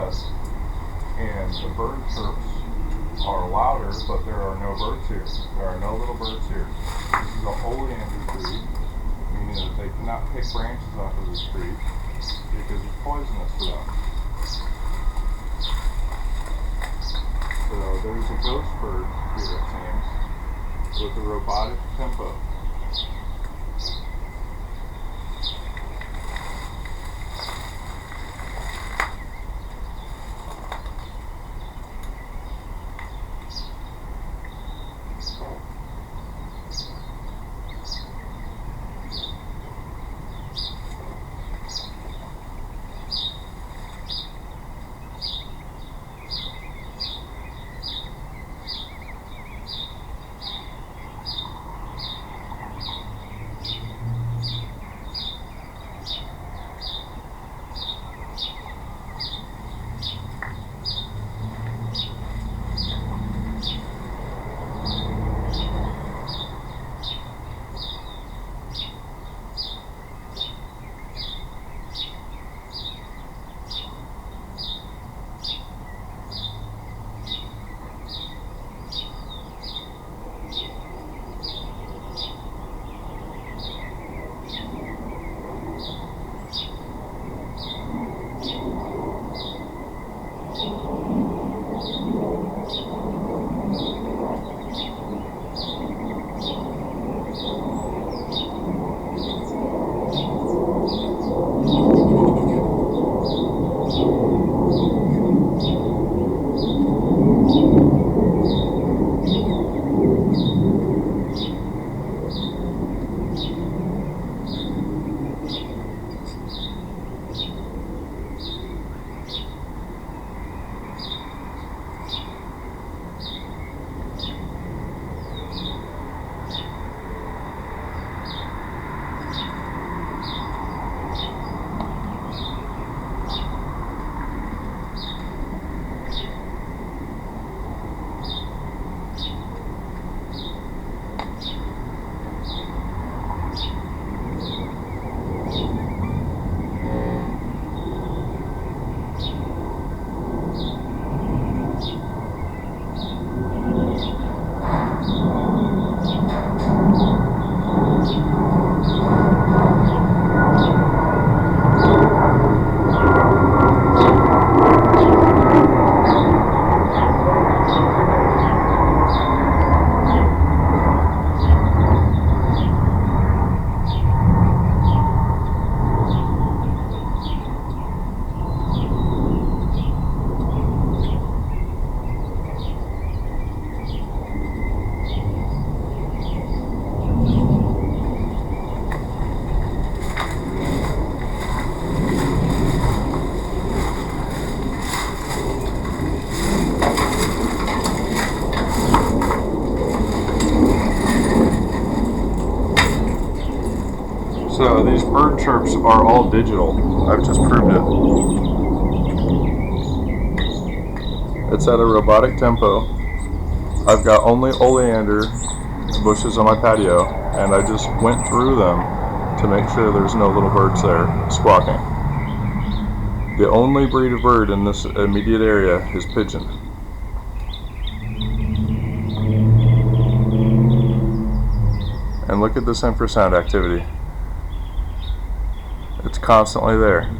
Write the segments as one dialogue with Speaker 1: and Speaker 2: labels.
Speaker 1: west, and the bird chirps are louder, but there are no birds here. There are no little birds here. This is an oleander tree, meaning that they cannot pick branches off of this tree because it's poisonous for them. So there's a ghost bird here, it seems, with a robotic tempo. So these bird chirps are all digital. I've just proved it. It's at a robotic tempo. I've got only oleander bushes on my patio, and I just went through them to make sure there's no little birds there squawking. The only breed of bird in this immediate area is pigeon. And look at this infrasound activity. It's constantly there.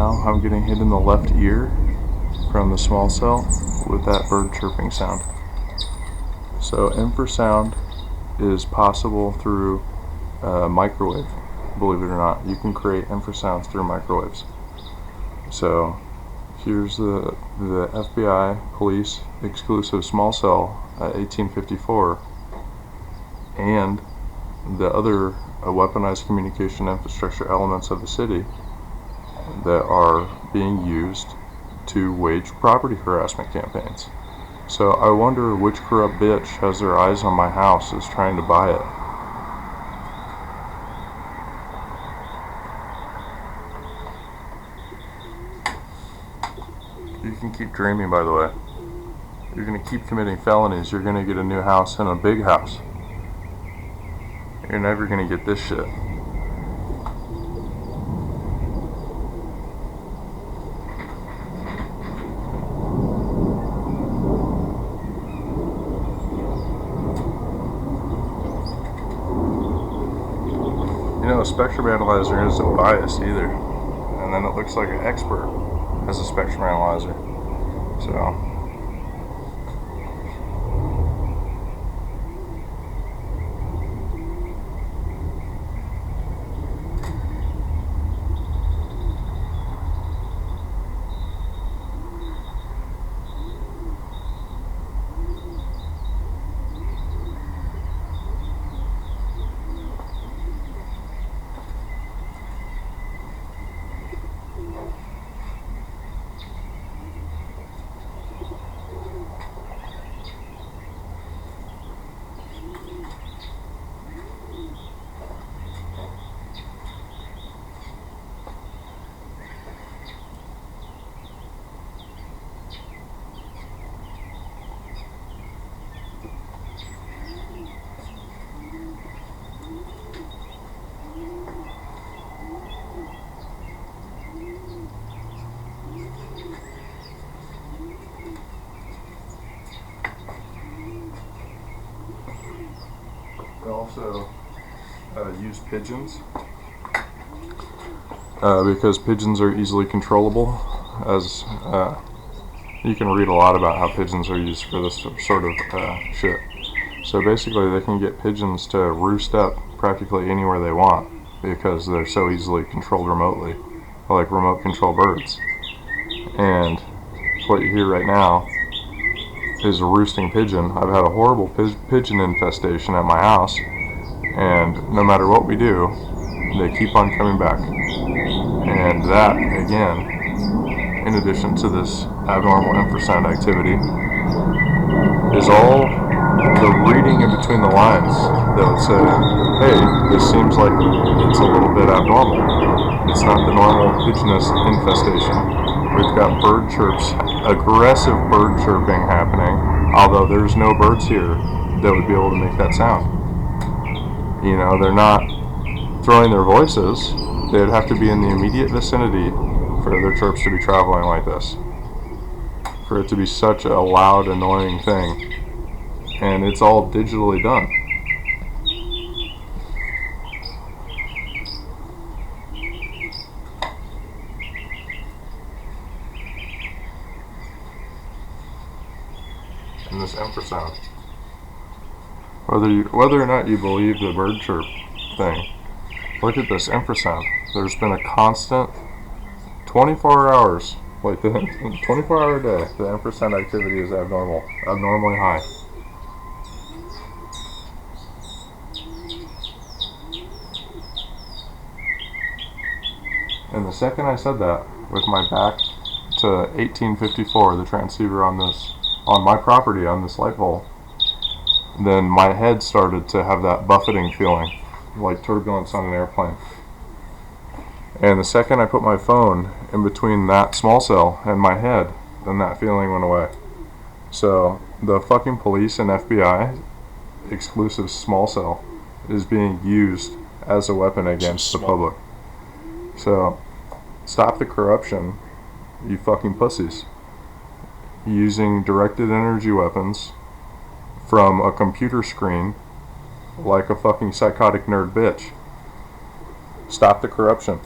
Speaker 1: now I'm getting hit in the left ear from the small cell with that bird chirping sound. So infrasound is possible through microwave, believe it or not. You can create infrasounds through microwaves. So here's the FBI police exclusive small cell at 1854 and the other weaponized communication infrastructure elements of the city that are being used to wage property harassment campaigns. So I wonder which corrupt bitch has their eyes on my house is trying to buy it. You can keep dreaming, by the way. You're going to keep committing felonies. You're going to get a new house and a big house. You're never going to get this shit. You know, a spectrum analyzer isn't biased either. And then it looks like an expert as a spectrum analyzer. So we also use pigeons because pigeons are easily controllable. As you can read a lot about how pigeons are used for this sort of shit. So basically they can get pigeons to roost up practically anywhere they want because they're so easily controlled remotely, like remote control birds. And what you hear right now is a roosting pigeon. I've had a horrible pigeon infestation at my house, and no matter what we do, they keep on coming back. And that, again, in addition to this abnormal infrasound activity, is all the reading in between the lines that would say, hey, this seems like it's a little bit abnormal. It's not the normal pigeoness infestation. We've got bird chirps, aggressive bird chirping happening, although there's no birds here that would be able to make that sound. You know, they're not throwing their voices. They'd have to be in the immediate vicinity for their chirps to be traveling like this. For it to be such a loud, annoying thing. And it's all digitally done. And this infrasound. Whether or not you believe the bird chirp thing, look at this infrasound. There's been a constant 24 hours, like the 24-hour day, the infrasound activity is abnormally high. And the second I said that, with my back to 1854, the transceiver on my property on this light pole, then my head started to have that buffeting feeling, like turbulence on an airplane. And the second I put my phone in between that small cell and my head, then that feeling went away. So the fucking police and FBI exclusive small cell is being used as a weapon against the public. So stop the corruption, you fucking pussies. Using directed energy weapons from a computer screen like a fucking psychotic nerd bitch. Stop the corruption.